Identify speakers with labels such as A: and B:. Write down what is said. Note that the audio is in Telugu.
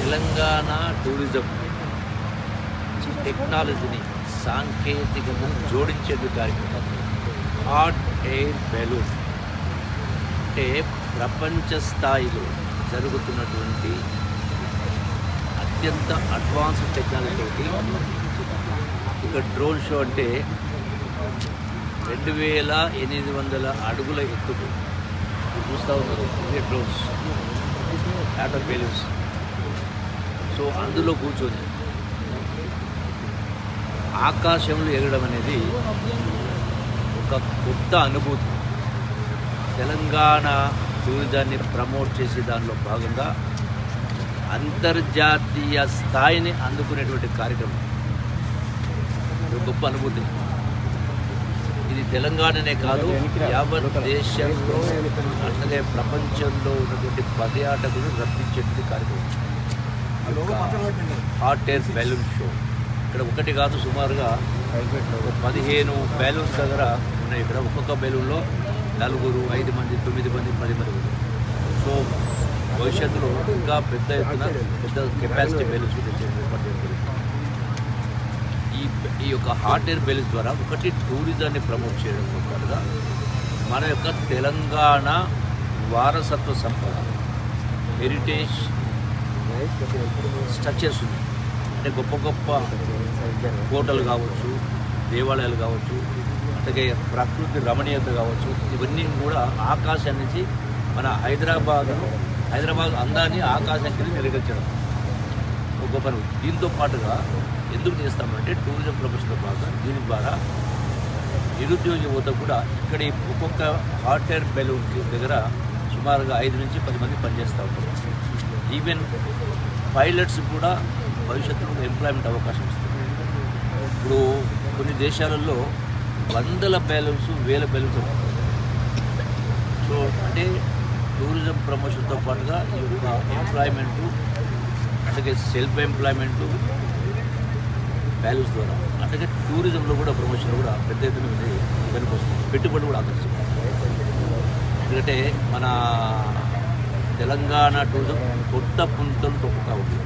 A: తెలంగాణ టూరిజం టెక్నాలజీని సాంకేతికతను జోడించే కార్యక్రమం హాట్ ఎయిర్ బెలూన్ అంటే ప్రపంచ స్థాయిలో జరుగుతున్నటువంటి అత్యంత అడ్వాన్స్డ్ టెక్నాలజీ ఇక డ్రోన్ షో అంటే 2800 అడుగుల ఎత్తుకు చూస్తూ ఉన్నారు ఇవే drones hot air balloons. So అందులో కూర్చొని ఆకాశంలో ఎగరడం అనేది ఒక కొత్త అనుభూతి. తెలంగాణ టూరిజాన్ని ప్రమోట్ చేసే దానిలో భాగంగా అంతర్జాతీయ స్థాయిని అందుకునేటువంటి కార్యక్రమం. ఇది గొప్ప అనుభూతి. ఇది తెలంగాణనే కాదు, యావత్ దేశంలో అట్లాగే ప్రపంచంలో ఉన్నటువంటి పర్యాటకులు రప్పించేటువంటి కార్యక్రమం హాట్ ఎయిర్ బెలూన్ షో. ఇక్కడ ఒకటి కాదు, సుమారుగా 15 బెలూన్స్ దగ్గర ఉన్నాయి. ఇక్కడ ఒక్కొక్క బెలూన్లో 4, 5 మంది, 9 మంది, 10 మంది. సో భవిష్యత్తులో ఇంకా పెద్ద ఎత్తున పెద్ద కెపాసిటీ బెలూన్స్ ఈ యొక్క హాట్ ఎయిర్ బెలూన్స్ ద్వారా ఒకటి టూరిజాన్ని ప్రమోట్ చేయడంతో పాటుగా మన యొక్క తెలంగాణ వారసత్వ సంపద హెరిటేజ్ స్ట్రక్చర్స్ ఉన్నాయి. అంటే గొప్ప గొప్ప కోటలు కావచ్చు, దేవాలయాలు కావచ్చు, అలాగే ప్రకృతి రమణీయత కావచ్చు, ఇవన్నీ కూడా ఆకాశం నుంచి మన హైదరాబాద్ అందాన్ని ఆకాశానికి నిలగచ్చడం ఒక గొప్ప. దీంతో పాటుగా ఎందుకు చేస్తామంటే టూరిజం ప్రొఫెషన్తో భాగంగా దీని ద్వారా నిరుద్యోగ యువత కూడా ఇక్కడ ఒక్కొక్క హాట్ ఎయిర్ బెలూన్ దగ్గర సుమారుగా 5 నుంచి 10 మంది పనిచేస్తూ ఉంటారు. ఈవెన్ పైలట్స్ కూడా భవిష్యత్తులో ఎంప్లాయ్మెంట్ అవకాశం ఇస్తుంది. ఇప్పుడు కొన్ని దేశాలలో 100 బెలూన్స్ 1000 బెలూన్స్ ఉంటుంది. సో అంటే టూరిజం ప్రమోషన్తో పాటుగా ఈ యొక్క ఎంప్లాయ్మెంటు, అలాగే సెల్ఫ్ ఎంప్లాయ్మెంటు బెలూన్స్ ద్వారా, అలాగే టూరిజంలో కూడా ప్రమోషన్ కూడా పెద్ద ఎత్తున కనిపిస్తుంది. పెట్టుబడి కూడా ఆకర్షిస్తుంది. ఎందుకంటే మన తెలంగాణ టూరిజం కొత్త పుంతలు తొక్కుతూ ఉంది.